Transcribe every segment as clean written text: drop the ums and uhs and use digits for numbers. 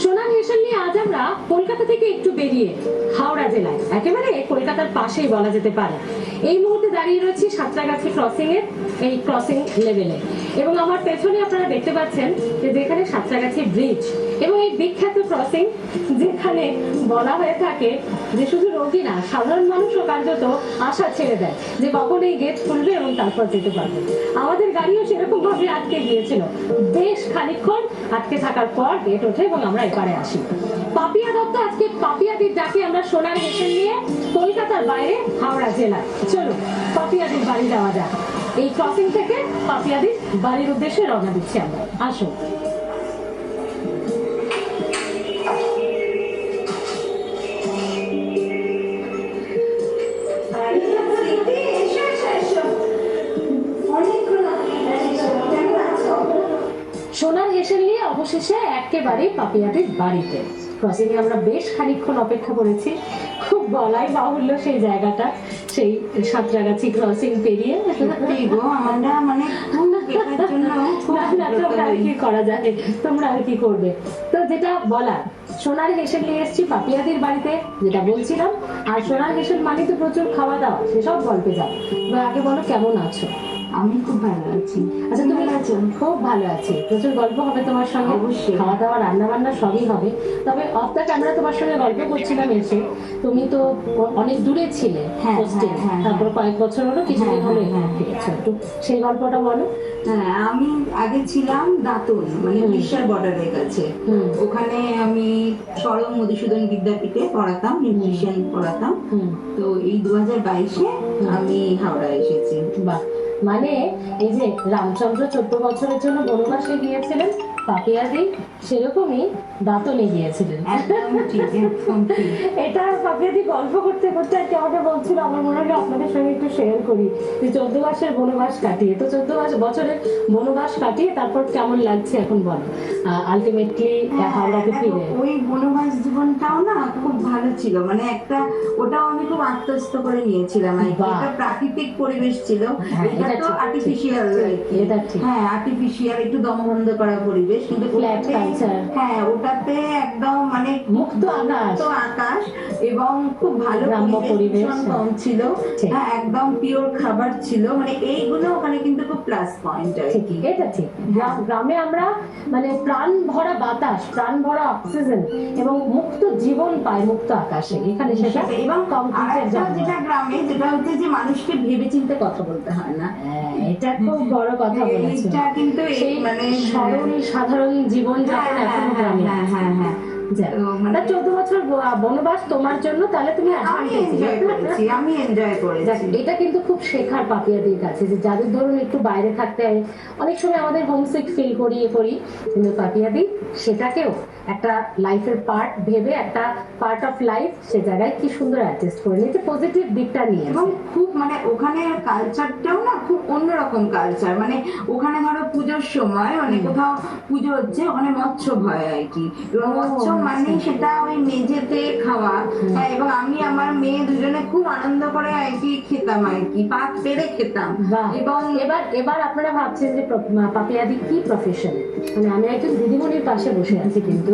সোনার হেসেল নিয়ে আজ আমরা কলকাতা থেকে একটু বেরিয়ে হাওড়া জেলায়, একেবারে কলকাতার পাশেই বলা যেতে পারে, এই মুহূর্তে দাঁড়িয়ে রয়েছি সাঁতরাগাছি ক্রসিং এর এই ক্রসিং লেভেলে। এবং আমার পেছনে আপনারা দেখতে পাচ্ছেন যে যেখানে সাঁতরাগাছি ব্রিজ এবং এই বিখ্যাত ক্রসিং, যেখানে বলা হয়ে থাকে যে শুধু রোগী না, সাধারণ মানুষও কার্যত আশা ছেড়ে দেয় যে কখন এই গেট খুলবে এবং তারপর যেতে পারবে। আমাদের গাড়িও সেরকম ভাবে আটকে গিয়েছিল, বেশ খানিকক্ষণ আটকে থাকার পর গেট ওঠে এবং আমরা এপারে আসি। পাপিয়া দত্ত আজকে পাপিয়াদির ডাকে আমরা সোনার হেসেল নিয়ে কলকাতার বাইরে হাওড়া জেলায়। চলো পাপিয়াদির বাড়ি যাওয়া যাক। এই ক্রসিং থেকে পাপিয়াদির বাড়ির উদ্দেশ্যে রওনা দিচ্ছি আমরা, আসো। সোনার হেসেল নিয়ে অবশেষে একেবারে পাপিয়াদির বাড়িতে। ক্রসিং এ আমরা বেশ খানিকক্ষণ অপেক্ষা করেছি, খুব বলাই বাহুল্য সেই জায়গাটা, সেই সাঁতরাগাছি ক্রসিং পেরিয়ে। আমরা মানে আর কি করা যায়, তোমরা আর কি করবে। তো যেটা বলার, সোনার হেসেল নিয়ে এসেছি পাপিয়াদির বাড়িতে, যেটা বলছিলাম। আর সোনার হেসেল মানে তো প্রচুর খাওয়া দাওয়া, সেসব গল্পে যাও। আগে বলো কেমন আছো? আমি খুব ভালো আছি। আচ্ছা, তুমি আছো? খুব ভালো আছি। প্রচুর গল্প হবে তোমার সঙ্গে, অবশ্যই। খাওয়া দাওয়া রান্না বান্না সবই হবে। তবে অফ দ্য ক্যামেরা তোমার সঙ্গে গল্প করছিলাম এসে, তুমি তো অনেক দূরে ছিলে হোস্টেল, তারপর কয়েক বছর হলো, কিছুদিন হলো ফিরেছো, একটু সেই গল্পটা বলো। হ্যাঁ, আমি আগে ছিলাম দাঁতন, মানে উড়িষ্যার বর্ডারের কাছে। ওখানে আমি সরম মধুসূদন বিদ্যাপীঠে পড়াতাম, নিউট্রিশন পড়াতাম। তো এই 2022-এ আমি হাওড়া এসেছি। বাহ, মানে এই যে রামচন্দ্র 14 বছরের জন্য বনবাসে গিয়েছিলেন, পাপিয়াদি সেরকমই দাঁতনে গিয়েছিলেন। এটা পাপিয়াদি গল্প করতে করতে আর কি আমাকে বলছিল, আমার মনে হয় আপনাদের সঙ্গে একটু শেয়ার করি যে 14 মাসের বনবাস কাটিয়ে, তো 14 বছরের বনবাস কাটিয়ে তারপর কেমন লাগছে এখন বলো আলটিমেটলি হাওড়াতে ফিরে? ওই বনবাস জীবনটাও না খুব ভালো ছিল, মানে একটা ওটাও আমি খুব আত্মস্থ করে নিয়েছিলাম। একটা প্রাকৃতিক পরিবেশ ছিল, এটা তো আর্টিফিশিয়াল, হ্যাঁ আর্টিফিশিয়াল একটু দমবন্ধ করা পরিবেশ, কিন্তু হ্যাঁ ওটাতে একদম মানে মুক্ত আকাশ এবং খুব ভালো পরিবেশ, কম ছিল, হ্যাঁ একদম পিওর খাবার ছিল, মানে এইগুলো ওখানে কিন্তু খুব প্লাস পয়েন্ট। এটা ঠিক, গ্রামে আমরা মানে প্রাণ ভরা বাতাস, প্রাণ ভরা অক্সিজেন এবং মুক্ত জীবন পাই মুক্ত আকাশে, এখানে সেটা। এবং যেটা গ্রামে, যেটা হচ্ছে যে মানুষকে ভেবে চিন্তে কথা বলতে হয় না, এটা খুব বড় কথা বলেছো। এটা কিন্তু মানে সরল সাধারণ জীবন যাপন এখন গ্রামে। হ্যাঁ 14 বছর বনবাস তোমার জন্য, তাহলে তুমি আমি এনজয় করেছি। এটা কিন্তু খুব শেখার পাপিয়াদির কাছে, যে যাদের ধরুন একটু বাইরে থাকতে হয়, অনেক সময় আমাদের হোমসিক ফিল করি, কিন্তু পাপিয়াদি সেটাকেও একটা লাইফের পার্ট ভেবে, একটা পার্ট অফ লাইফ, সে জায়গায় কি সুন্দর অ্যাডজাস্ট করে নিয়েছে, পজিটিভ দিকটা নিয়ে। এবং খুব মানে ওখানে কালচারটাও না খুব অন্যরকম কালচার, মানে ওখানে ধরো পুজোর সময়, মানে কোথাও পুজো হচ্ছে, ওখানে মৎস্য ভয় আর কি, এবং মৎস্য মানে সেটা ওই মেঝেতে খাওয়া। এবং আমি আমার মেয়ে দুজনে খুব আনন্দ করে আর কি খেতাম, আর কি পাত পেরে খেতাম। এবং এবার আপনারা ভাবছেন যে পাপিয়াদি কি প্রফেশন, মানে আমি একজন দিদিমণির পাশে বসে আছি, কিন্তু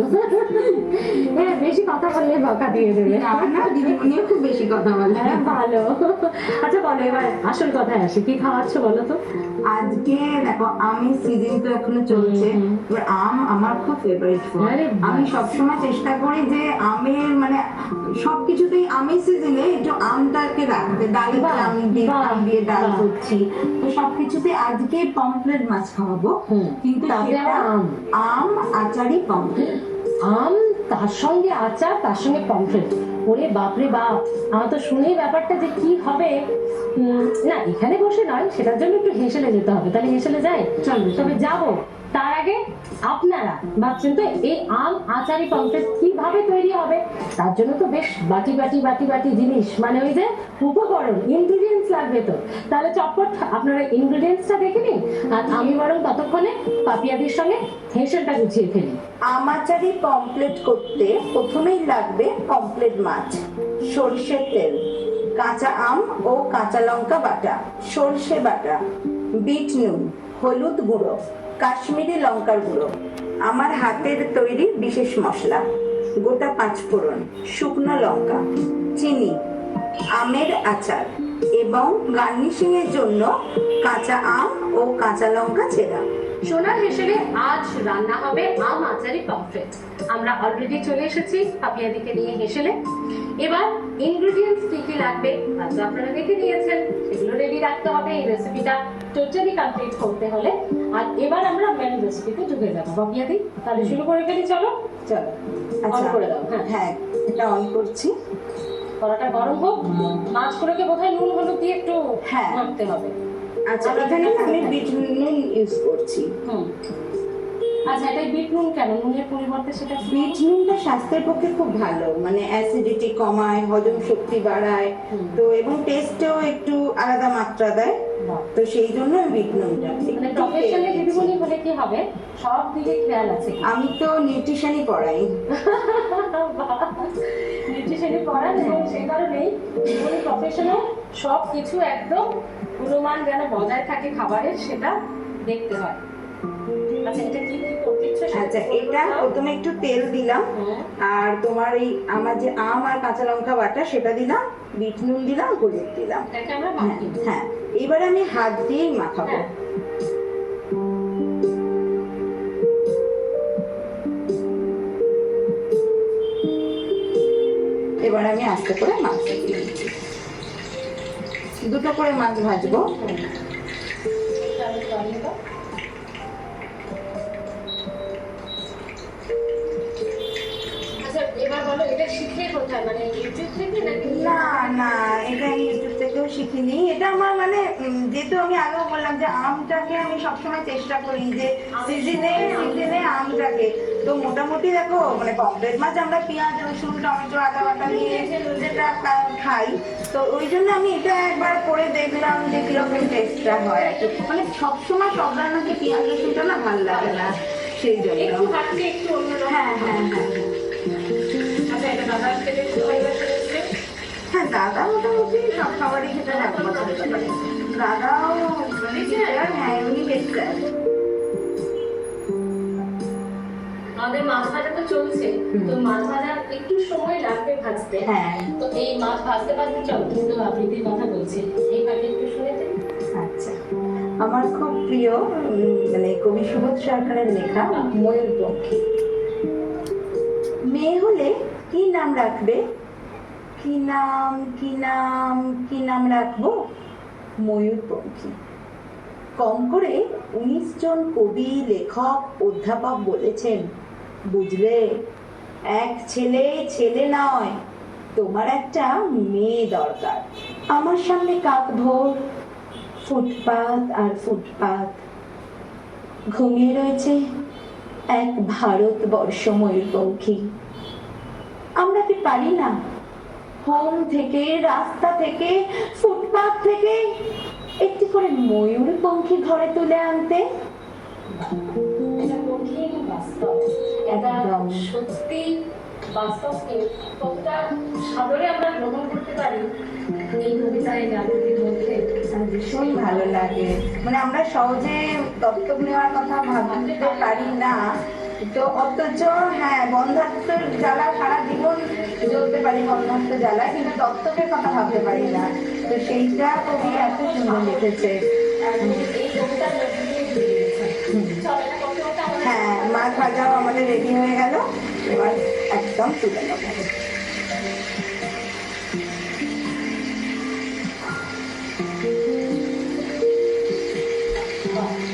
হ্যাঁ বেশি কথা বললে বকা দিয়ে দেবে। না, দিদিমণিও খুব বেশি কথা বলে। হ্যাঁ ভালো। আচ্ছা বলো, এবার আসল কথায় আসি, কি খাওয়াচ্ছ বলো তো? আজকে দেখো আমের সিজন তো এখনো চলছে, এবার আম আমার খুব ফেভারিট ফুড। আমি সবসময় চেষ্টা করি যে আমের মানে সবকিছুতেই আমের সিজনে একটু আমটাকে রাখতে, ডালে আম দিয়ে ডাল করছি, তো সবকিছুতে আজকে পমফ্রেট মাছ খাওয়াবো, কিন্তু আম আচারি পমফ্রেট, আম তার সঙ্গে আচার, তার সঙ্গে পমফ্রেট, ওরে বাপরে বাপ, আমার তো শুনেই ব্যাপারটা যে কি হবে। না এখানে বসে নয়, সেটার জন্য একটু হেসেলে যেতে হবে, তাহলে হেসেলে যাই, তবে যাবো তার আগে আপনারা ভাবছেন তো এই আম আচারি পমফ্রেট কিভাবে তৈরি হবে, তার জন্য তো বেশ বাটি বাটি বাটি বাটি জিনিস, মানে ওই যে উপকরণ, ইনগ্রিডিয়েন্টস লাগবে। তো তাহলে চটপট আপনারা ইনগ্রিডিয়েন্টসটা দেখে নিন, আর আমি বরং ততক্ষণে পাপিয়াদির সঙ্গে হেসেলটা গুছিয়ে ফেলি। আম আচারি পমফ্রেট করতে প্রথমেই লাগবে পমফ্রেট মাছ, সরষের তেল, কাঁচা আম ও কাঁচা লঙ্কা বাটা, সরষে বাটা, বিট নুন, হলুদ গুঁড়ো, কাশ্মীরি লঙ্কার গুঁড়ো, আমার হাতের তৈরি বিশেষ মশলা, গোটা 5 ফোড়ন, শুকনো লঙ্কা, চিনি, আমের আচার এবং গার্নিশিং এর জন্য কাঁচা আম ও কাঁচা লঙ্কা চেরা। সোনার হেসেলে আজ রান্না হবে আম আচারি পমফ্রেট। আমরা অলরেডি চলে এসেছি পাপিয়াদিকে নিয়ে হেসেলে। এবার ইনগ্রেডিয়েন্টস কি কি লাগবে তা তো আপনারা দেখে নিয়েছেন, সেগুলো রেডি রাখতে হবে এই রেসিপিটা টোটালি কমপ্লিট করতে হলে। আর এবার আমরা মেন রেসিপিতে ঢুকে যাবো। পাপিয়াদি তাহলে শুরু করে ফেলি, চলো। চলো, অন করে দাও। হ্যাঁ, এটা অন করছি। কড়াটা গরম হোক। মাছগুলোকে বোধহয় নুন হলুদ দিয়ে একটু হ্যাঁ। মাখতে হবে। আচ্ছা, এখানে আমি বিট নুন ইউজ করছি। আচ্ছা, এটাই বিট নুন কেন? নুনের পরিবর্তে সেটা বিট নুনটা স্বাস্থ্যের পক্ষে খুব ভালো, মানে অ্যাসিডিটি কমায়, হজম শক্তি বাড়ায়, তো এবং টেস্টেও একটু আলাদা মাত্রা দেয়। তো সেই জন্য আমি বিট নুনটা মানে প্রফেশনাল দিদিমণি হলে কি হবে, সব দিকে খেয়াল আছে। আমি তো নিউট্রিশনই পড়াই। নিউট্রিশনে পড়ান এবং সেই কারণেই দিদিমণি প্রফেশনাল, সব কিছু একদম গুণমান যেন বজায় থাকে খাবারের, সেটা দেখতে হয়। আচ্ছা, এটা কি কি করতে ইচ্ছে? আচ্ছা, এটা প্রথমে একটু তেল দিলাম, আর তোমার এই আমার যে আম আর কাঁচা লঙ্কা বাটা সেটা দিলাম, বিট নুন দিলাম, হলুদ দিলাম। এটাকে আমরা হ্যাঁ, মাখি। হ্যাঁ, এবারে আমি হাত দিয়েই মাখাবো। এবার আমি আস্তে করে মাছ দিয়ে দিচ্ছি। দুটো করে মাছ ভাজবো। আচ্ছা, এবার বলো, এটা শিখে কোথায়, মানে ইউটিউব থেকে নাকি? না না, এটা আমি ইউটিউব থেকেও শিখিনি। এটা আমার মানে যেহেতু আমি আগেও বললাম যে আমটাকে আমি সবসময় চেষ্টা করি যে সিজনে আমটাকে, তো মোটামুটি দেখো মানে পমফ্রেট মাছ আমরা পেঁয়াজ রসুন টমেটো আদা বাটা দিয়ে যেটা খাই, তো ওই জন্য আমি এটা একবার করে দেখলাম যে কিরকম টেস্টটা হয়। মানে সবসময় সব রান্নাতে পেঁয়াজ রসুনটা না ভালো লাগে না, সেই জন্য একটু হাঁটলে একটু অন্যরকম। হ্যাঁ হ্যাঁ হ্যাঁ। আচ্ছা, এটা দাদা খেতে খুব ভালোবাসে নিশ্চয়ই? হ্যাঁ, দাদা মোটামুটি সব খাবারই খেতে পছন্দ করে। দাদাও হ্যাঁ, উনি বেশি। আমাদের মাছ ভাজা তো চলছে, তো মাছ ভাজা একটু সময় লাগবে ভাজতে। হ্যাঁ। তো এই মাছ ভাজতে ভাজতে চলো কিন্তু আবৃত্তির কথা বলছি, এই পাঠে একটু শুনেতে। আচ্ছা, আমার খুব প্রিয় মানে কবি সুবোধ সরকারের লেখা ময়ূরপঙ্খী। মেয়ে হলে কি নাম রাখবে? কি নাম কি নাম কি নাম রাখবো? ময়ূরপঙ্খী। কম করে 19 জন কবি লেখক অধ্যাপক বলেছেন, বুঝলে, এক ছেলে ছেলে নয়, তোমার একটা মেয়ে দরকার। আমার সামনে কাক ভোর, ফুটপাত আর ফুটপাত, ঘুমিয়ে রয়েছে এক ভারতবর্ষ ময়ূরপঙ্খী। আমরা কি পারি না হোম থেকে, রাস্তা থেকে, ফুটপাত থেকে একটি করে ময়ূরপঙ্খী ঘরে তুলে আনতে? এটা কঠিন বাস্তব, এটা সত্যি বাস্তবকে কতটা সাদরে আমরা গ্রহণ করতে পারি এই কবিতায় আবৃত্তির মধ্যে ভীষণ ভালো লাগে। মানে আমরা সহজে দত্তক নেওয়ার কথা ভাবতে পারি না, তো অথচ হ্যাঁ বন্ধাত্মের জ্বালা সারা জীবন জ্বলতে পারি বন্ধাত্ম জ্বালায়, কিন্তু দত্তকের কথা ভাবতে পারি না। তো সেইটা কবি এত সুন্দর লিখেছে। এই কবিতার মধ্যে দিয়ে ঘুরে গেছে। চলো, এটা করতে করতে আমাদের হ্যাঁ, মাছ ভাজাও আমাদের রেডি হয়ে গেল, এবার একদম তুলে নেবো।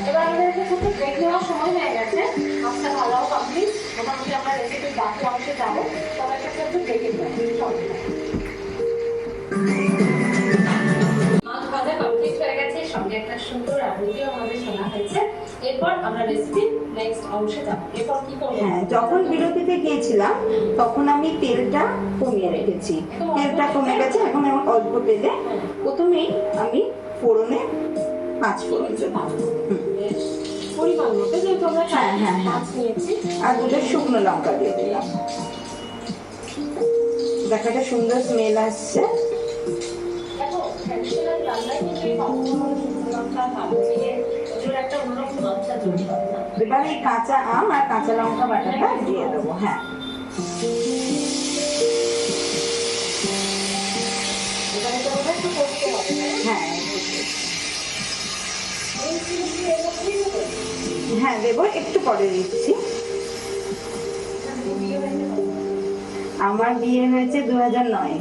এবার আমাদেরকে ছোট্ট ব্রেক নেওয়ার সময় হয়ে গেছে। মাছটা ভাজাও কমপ্লিট, মোটামুটি আমরা রেসিপির বাকি অংশে যাবো। তবে একটা একটু ব্রেকে মাছ ভাজা কমপ্লিট হয়ে গেছে, সঙ্গে একটা সুন্দর আবৃত্তিও আমাদের শোনা হয়েছে। এরপর আমরা রেসিপির নেক্সট অংশে যাবো। এরপর কি করবো? হ্যাঁ, যখন বিরতিতে গিয়েছিলাম তখন আমি তেলটা কমিয়ে রেখেছি, তেলটা কমে গেছে, এখন আমি অল্প তেলে প্রথমেই আমি ফোড়নে 5 ফোড়ন দেবো। পরিমাণ মতো, যেহেতু আমরা হ্যাঁ, হ্যাঁ, হ্যাঁ। মাছ নিয়েছি। আর 2 শুকনো লঙ্কা দিয়ে দিলাম। দেখা একটা সুন্দর স্মেল আসছে। দেখো, ট্র্যাডিশনাল রান্নায় কিন্তু এই কখনো শুকনো লঙ্কা ভালো দিয়ে ওদের একটা অন্যরকম মাত্রা তৈরি হয় না। এবার এই কাঁচা আম আর কাঁচা লঙ্কা বাটাটা দিয়ে দেবো। হ্যাঁ, এবারে তো ওটা একটু করতে হবে, তাই না? হ্যাঁ, এই জিনিসটি এর মধ্যেই দেবো? হ্যাঁ দেবো, একটু পরে দিচ্ছি। বিয়ে হয়েছে কবে? আমার বিয়ে হয়েছে 2009।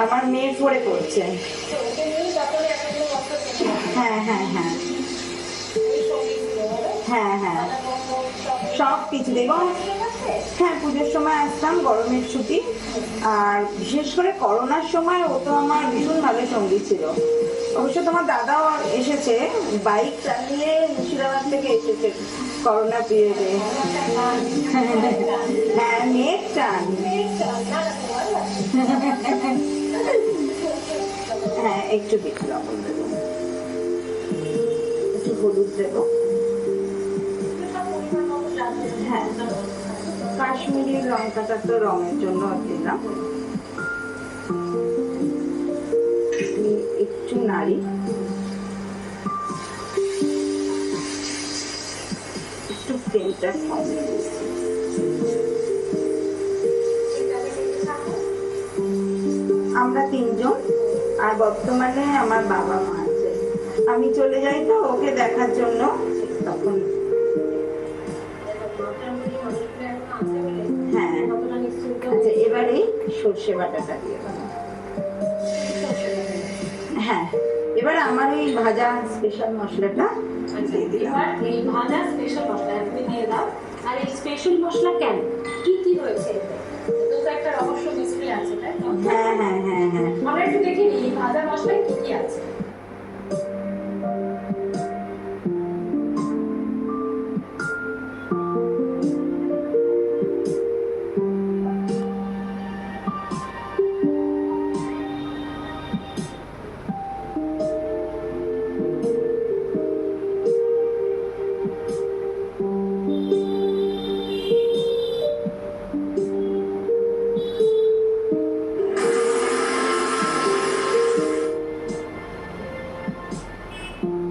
আমার মেয়ে 4-এ পড়ছে। তো ওকে নিয়েই তারপরে এতগুলো বছর চলে গেছে। হ্যাঁ হ্যাঁ হ্যাঁ ওই সঙ্গী ছিল, বলো? হ্যাঁ হ্যাঁ, সব কিছু দেবো। হ্যাঁ, পুজোর সময় আসতাম, গরমের ছুটি, আর বিশেষ করে করোনার সময় ও তো আমার ভীষণ ভালো সঙ্গী ছিল। অবশ্য তোমার দাদাও এসেছে, বাইক চালিয়ে মুর্শিদাবাদ থেকে এসেছে করোনা পিরিয়ডে। হ্যাঁ, মেঘ টান। হ্যাঁ, একটু বেশি লবণ দেবো, একটু হলুদ দেবো। হ্যাঁ, কাশ্মীরি লঙ্কাটা তো রঙের জন্য দিলাম। একটু নাড়ি, একটু তেলটা কম দিয়েছি। আমরা 3 জন, আর বর্তমানে আমার বাবা মা আছে। আমি চলে যাই তো ওকে দেখার জন্য, তখন হ্যাঁ। আচ্ছা, এবারে সর্ষে বাটাটা দিয়ে দেবো। হ্যাঁ, এবার আমার এই ভাজা স্পেশাল মশলাটা দিয়ে দিলাম। এবার এই ভাজা স্পেশাল মশলা তুমি দিয়ে দাও। আর এই স্পেশাল মশলা কেন, কি কি রয়েছে এতে? তো তো একটা রহস্য মিস্ট্রি আছে, তাই তো? হ্যাঁ হ্যাঁ হ্যাঁ হ্যাঁ, আমরা একটু দেখে নিই এই ভাজা মশলায় কি কি আছে।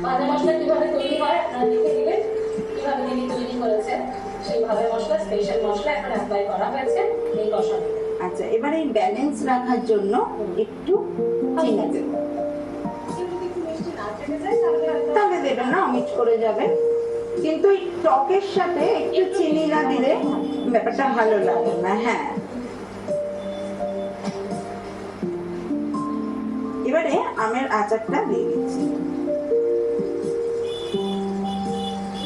ভাজা মশলা কিভাবে তৈরি হয় আপনারা দেখে দিলেন, কিভাবে দিদি তৈরি করেছে। সেই ভাজা মশলা স্পেশাল মশলা এখন অ্যাপ্লাই করা হয়েছে এই কষানো। আচ্ছা, এবার এই ব্যালেন্স রাখার জন্য একটু চিনি দেবো। যদি একটু মিষ্টি না খেতে চাই তাহলে হয়তো তবে দেবে না, অমিট করে যাবে, কিন্তু এই টকের সাথে একটু চিনি না দিলে ব্যাপারটা ভালো লাগে না। হ্যাঁ, এবারে আমের আচারটা দিয়ে দিচ্ছি।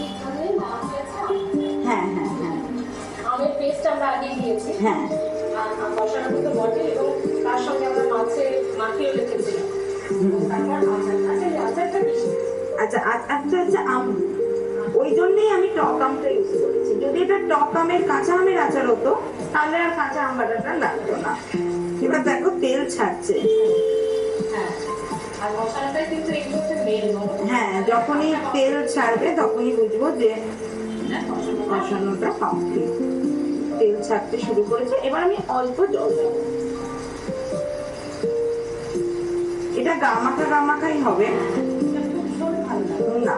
এইখানে না হয়েছে হ্যাঁ হ্যাঁ হ্যাঁ আমের পেস্ট আমরা আগে দিয়েছি। হ্যাঁ, আর কষানো তো বটে, এবং তার সঙ্গে আমরা মাখিয়ে রেখেছিলাম। তারপর আচারটা, এই আচারটা কি? আচ্ছা, আচারটা হচ্ছে আম, ওই জন্যই আমি টক আমটা ইউজ করেছি। যদি এটা টক আমের কাঁচা আমের আচার হতো তাহলে আর কাঁচা আম বাটাটা লাগতো না। এবার দেখো তেল ছাড়ছে। হ্যাঁ, আর মশলাটাই কিন্তু এগুলোতে মেন। হ্যাঁ, যখনই তেল ছাড়বে তখনই বুঝবো যে কষানোটা কমপ্লিট। তেল ছাড়তে শুরু করেছে, এবার আমি অল্প জল দেবো। এটা গামাখাই হবে না।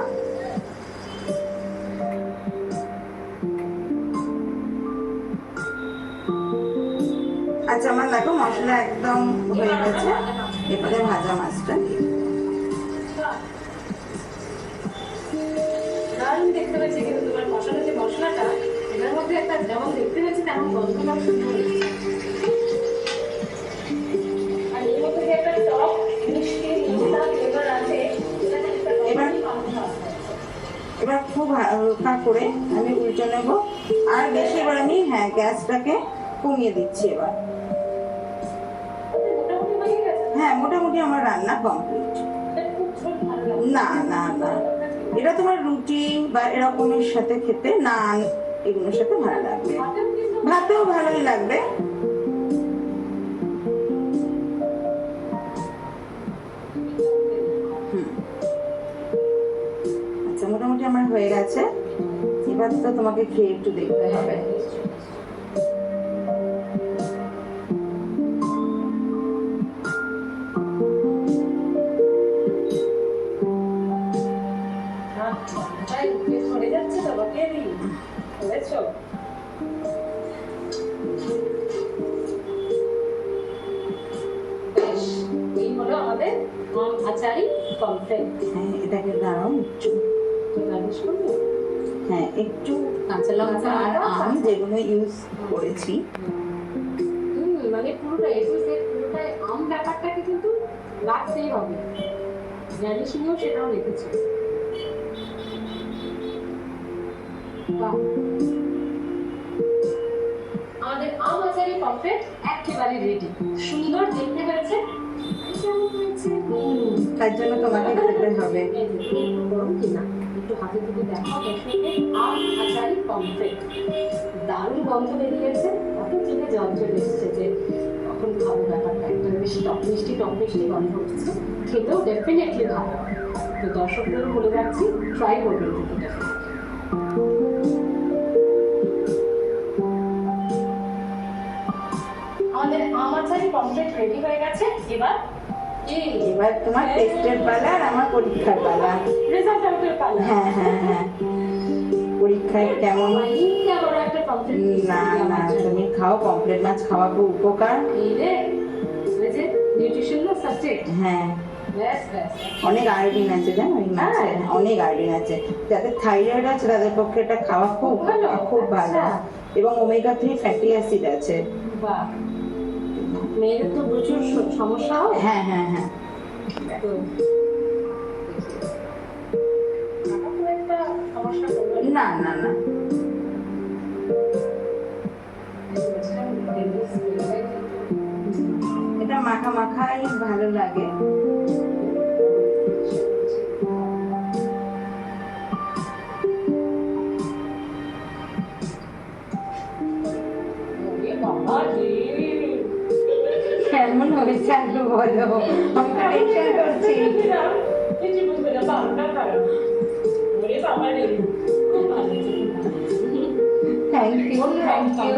আচ্ছা, আমার দেখো মশলা একদম হয়ে গেছে, এবারে ভাজা মাছটা দিয়ে দিই। দারুণ দেখতে পাচ্ছি, কিন্তু তোমার কষানো যে মশলাটা, এটার মধ্যে একটা যেমন দেখতে পাচ্ছি তেমন গন্ধ মাংস আর এর মধ্যে যে একটা টক মিষ্টি মিষ্টা ফ্লেভার আছে, এটা একটা গন্ধ আসছে। এবার খুব হালকা করে আমি উল্টে নেব, আর বেশি এবার আমি গ্যাসটাকে কমিয়ে দিচ্ছি এবার। মোটামুটি হয়ে গেছে। হ্যাঁ, মোটামুটি আমার রান্না কমপ্লিট। এটা খুব ঝোল ভালো লাগে। না না না, এটা তোমার রুটি বা এরকমের সাথে খেতে, নান এগুলোর সাথে ভালো লাগবে, ভাতেও ভালোই লাগবে। আচ্ছা, মোটামুটি আমার হয়ে গেছে, এবার তো তোমাকে খেয়ে একটু দেখতে হবে। বুঝেছো? বেশ, এই হলো আমাদের আম আচারি পমফ্রেট। হ্যাঁ, এটাকে দাঁড়াও একটু। গার্নিশ করবো? হ্যাঁ, একটু কাঁচা লঙ্কা আর আম যেগুলো ইউজ করেছি। মানে পুরোটা এ টু জেড পুরোটাই আম ব্যাপারটাকে কিন্তু রাখতেই হবে। গার্নিশিংও সেটাও রেখেছি। বাহ, আমাদের আম আচারি পমফ্রেট একেবারে রেডি। সুন্দর দেখতে হয়েছে, কেমন হয়েছে? তার জন্য তোমাকে খেতে হবে। এই যে, একটু গরম কিনা একটু হাতে তুলে দেখো দর্শককে। আম আচারি পমফ্রেট, দারুণ গন্ধ বেরিয়েছে। এখন চোখে জল চলে এসেছে যে কখন খাবো ব্যাপারটা। একটা বেশ টক মিষ্টি গন্ধ হচ্ছে, খেতেও ডেফিনেটলি ভালো। তো দর্শকদেরও বলে যাচ্ছি, ট্রাই করবেন কিন্তু definitely। আমাদের আম আচারি পমফ্রেট রেডি হয়ে গেছে। এবার এবার তোমার টেস্টের পালা আর আমার পরীক্ষার পালা। রেজাল্ট আউটের পালা। হ্যাঁ হ্যাঁ হ্যাঁ, পরীক্ষায় কেমন? বড় একটা পমফ্রেট না না, তুমি খাও, পমফ্রেট মাছ খাওয়া খুব উপকার। এই রে, ওই যে নিউট্রিশন না সাবজেক্ট। হ্যাঁ, ব্যাস ব্যাস। অনেক আয়োডিন আছে জানো ওই মাছে, হ্যাঁ। অনেক আয়োডিন আছে। যাদের থাইরয়েড আছে তাদের পক্ষে এটা খাওয়া খুব ভালো, খুব ভালো। আচ্ছা। এবং ওমেগা 3 ফ্যাটি অ্যাসিড আছে। বাহ, মেয়েদের তো প্রচুর সমস্যা হয়। হ্যাঁ হ্ঁ হ্যাঁ, তো খুব একটা সমস্যা করবে না না না, এটা মাখা মাখাই ভালো লাগে। কেমন হয়েছে একটু বলো, আমি টেনশন করছি। কিছু বুঝবে না, বারোটা কারণ ওরে বাবা রে, খুব ভালো হয়েছে, খুব ভালো হয়েছে। Thank you thank you.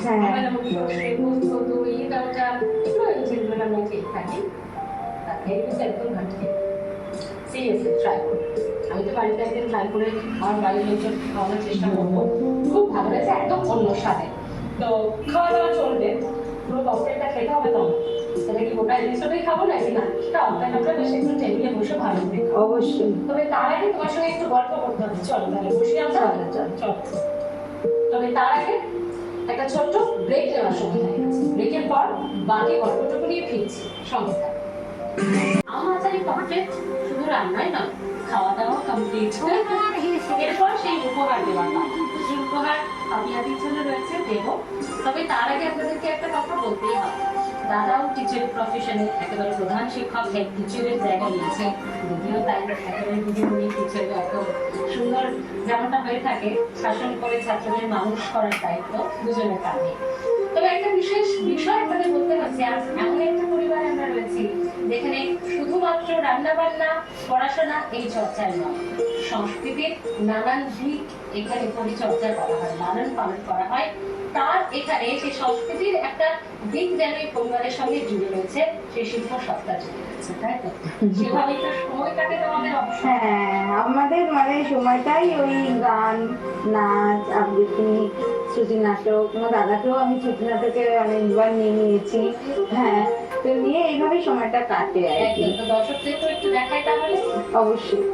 হ্যাঁ, আমার যেমন সর্ষে, পোস্ত, দই, ডালটা এগুলো যেগুলো আমরা খেয়ে থাকি, তাকে কিন্তু একদম ঘাটতে সিরিয়াসলি ট্রাই করো। আমি তো বাড়িতে একদিন ট্রাই করে আমার বাড়ির লোকজন খাওয়ানোর চেষ্টা করবো। খুব ভালো হয়েছে, একদম অন্য স্বাদে। তো খাওয়া দাওয়া চলবে, পুরো পমফ্রেটটা খেতে হবে তো। তাহলে কি গোটা এপিসোডেই খাবো নাকি না সেটা আপনার আমরা বেশ একটু টেবিলে বসে ভালো করে খাবো। অবশ্যই। তবে তার আগে তোমার সঙ্গে একটু গল্প করতে হবে। চলো তাহলে বসি আমরা। চলো। তবে তার আগে একটা ছোট্ট ব্রেক নেওয়ার সময় হয়ে গেছে। ব্রেকের পর বাকি গল্পটুকু নিয়ে ফিরছি, সঙ্গে থাকো। আমার আচারি পমফ্রেট শুধু রান্নাই নয়, খাওয়া দাওয়া কমপ্লিট। এরপর সেই উপহার দেওয়ার পালা। সেই উপহার আমি আদির জন্য রয়েছে, দেবো। তবে তার আগে আপনাদেরকে একটা কথা বলতেই হবে। দাদাও টিচার প্রফেশনে একেবারে প্রধান শিক্ষক, হেড টিচারের জায়গা নিয়েছে। যদিও তাই একেবারে দুজনে টিচার একদম সুন্দর যেমনটা হয়ে থাকে, শাসন করে ছাত্রদের মানুষ করার দায়িত্ব দুজনের কাঁধে। তবে একটা বিশেষ বিষয় আপনাদের বলতে হচ্ছে, আজ এমন একটা পরিবারে আমরা রয়েছি যেখানে শুধুমাত্র রান্না বান্না, পড়াশোনা এই চর্চায় নয়, সংস্কৃতির নানান দিক এখানে পরিচর্যা করা হয়, লালন পালন করা হয়। তার এখানে সেই সংস্কৃতির একটা দিক যেন এই পরিবারের সঙ্গে জুড়ে রয়েছে, সেই শিল্প সত্তা জুড়ে রয়েছে, তাই তো? সেভাবে একটা সময় কাটে তোমাদের অবশ্যই। হ্যাঁ, আমাদের মানে সময়টাই ওই গান, নাচ, আবৃত্তি, শ্রুতি নাটক। আমার দাদাকেও আমি শ্রুতি নাটকে অনেকবার নিয়ে নিয়েছি। হ্যাঁ, তো নিয়ে এইভাবেই সময়টা কাটে আর কি। একদম। তো দর্শকদের তো একটু দেখাই তাহলে। অবশ্যই।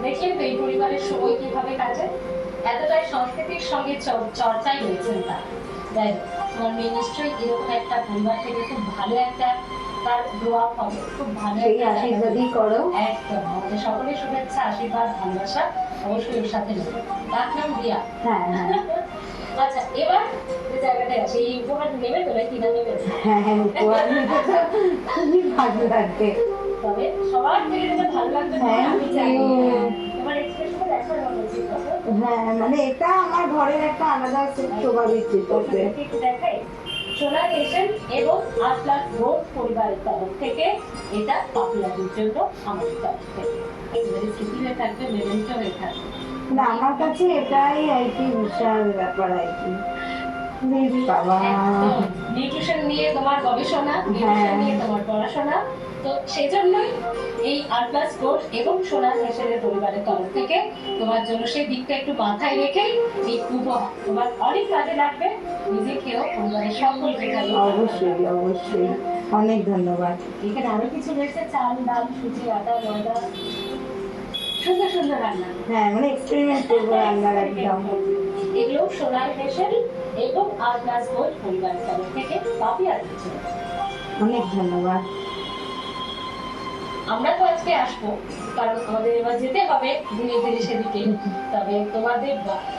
দেখলেন তো এই পরিবারের সময় কিভাবে কাটে, এতটাই সংস্কৃতির সঙ্গে চর্চায় রয়েছেন তার। যাই হোক, তোমার মেয়ে নিশ্চয়ই এরকম একটা পরিবার থেকে খুব ভালো একটা তার গ্রো আপ হবে, খুব ভালো সেই একটা জায়গা আশীর্বাদই করো। একদম। আমাদের সকলের শুভেচ্ছা, আশীর্বাদ, ভালোবাসা অবশ্যই ওর সাথে নেবে। ডাক নাম রিয়া। হ্যাঁ হ্যাঁ। আচ্ছা এবার যে জায়গাটায় আসে এই উপহার নেবে তো নাকি না নেবে? হ্যাঁ হ্যাঁ উপহার নিতে তো খুবই ভালো লাগবে। তবে সবার থেকে যেটা ভালো লাগবে Thank আমি জানি। you. তোমার এক্সপ্রেশন দেখার মতো ছিল। হ্যাঁ মানে এটা আমার ঘরের একটা আলাদা স্বভাবের চিত্র। একটু দেখাই। সোনা নেশন এবং আটলাস রোড পরিবারের তরফ থেকে এটা পপুলারিটির জন্য আমাদের তরফ থেকে একেবারে স্মৃতি হয়ে থাকবে, মেমেন্টো হয়ে থাকবে। না আমার কাছে এটাই আর কি বিশাল ব্যাপার আর কি। বাবা নিউট্রিশন নিয়ে তোমার গবেষণা, নিউট্রিশন নিয়ে তোমার পড়াশোনা, তো সেই জন্যই এই আটলাস কোর্স এবং সোনার নেশনের পরিবারের তরফ থেকে তোমার জন্য সেই দিকটা একটু মাথায় রেখেই এই উপহার তোমার অনেক কাজে লাগবে, নিজে খেয়েও পরিবারের সকলকে খাইও। অবশ্যই অবশ্যই অনেক ধন্যবাদ। এখানে আরো কিছু রয়েছে, চাল ডাল সুজি আটা ময়দা, সুন্দর সুন্দর রান্না। হ্যাঁ মানে এক্সপেরিমেন্ট করবো রান্নার একদম। এগুলো সোনার নেশন এবং আটলাস কোর্স পরিবারের তরফ থেকে পাপি আর কিছু না। অনেক ধন্যবাদ। আমরা তো আজকে আসবো কারণ আমাদের এবার যেতে হবে ধীরে ধীরে সেদিকে, তবে তোমাদের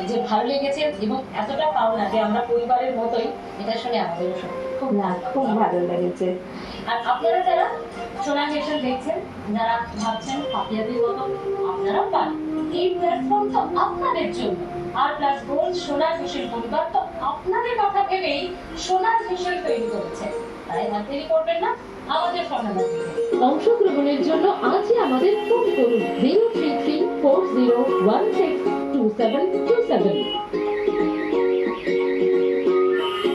যে ভালো লেগেছে এবং এতটা পাওনা যে আমরা পরিবারের মতোই, এটা শুনে আমাদেরও খুব না খুব ভালো লেগেছে। আর আপনারা যারা সোনা নেশন দেখছেন, যারা ভাবছেন পাপিয়াদের মতো আপনারাও পান, এই প্ল্যাটফর্ম তো আপনাদের জন্য। আর প্লাস গোল্ড সোনার মিশন পরিবার তো আপনাদের কথা ভেবেই সোনার মিশন তৈরি করেছে, তাই আর দেরি করবেন না, আমাদের ফোন নাম্বার অংশগ্রহণের জন্য আজই আমাদের ফোন করুন 03340162727।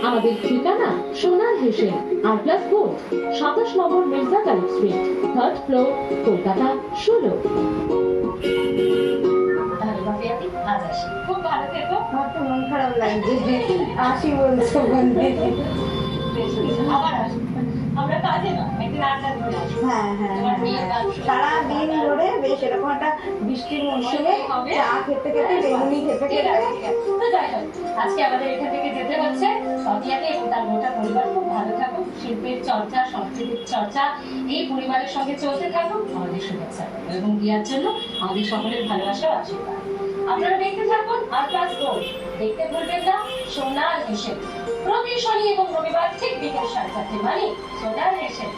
আমাদের ঠিকানা সোনার হেসেন আটলাস গোল্ড, 27 নম্বর Mirza Ghalib street, 3rd floor, Kolkata 16। তাহলে বাকি আজ আসি, খুব ভালো থেকো। আমার তো মন খারাপ লাগছে আসি বলছো বন্ধে। আবার আসি, আমরা কাজে না একদিন আড্ডা দিতে আসবো। হ্যাঁ হ্যাঁ হ্যাঁ সারা দিন ধরে বেশ এরকম একটা বৃষ্টির মৌসুমে চা খেতে খেতে বেগুনি খেতে ঠিক খেতে আছে, ঠিক আছে। তো যাই হোক, আজকে আমাদের এখান থেকে যেতে হচ্ছে। পাপিয়াকে এবং তার গোটা পরিবার খুব ভালো থাকুক, শিল্পের চর্চা, সংস্কৃতির চর্চা এই পরিবারের সঙ্গে চলতে থাকুক, আমাদের শুভেচ্ছা এবং বিয়ার জন্য আমাদের সকলের ভালোবাসা ও আশীর্বাদ। আপনারা দেখতে থাকুন আটলাস গোল্ড, দেখতে ভুলবেন না সোনার হেসেন, প্রতি শনি এবং রবিবার ঠিক বিকেল 4:30 মানে সোনার হেসেন।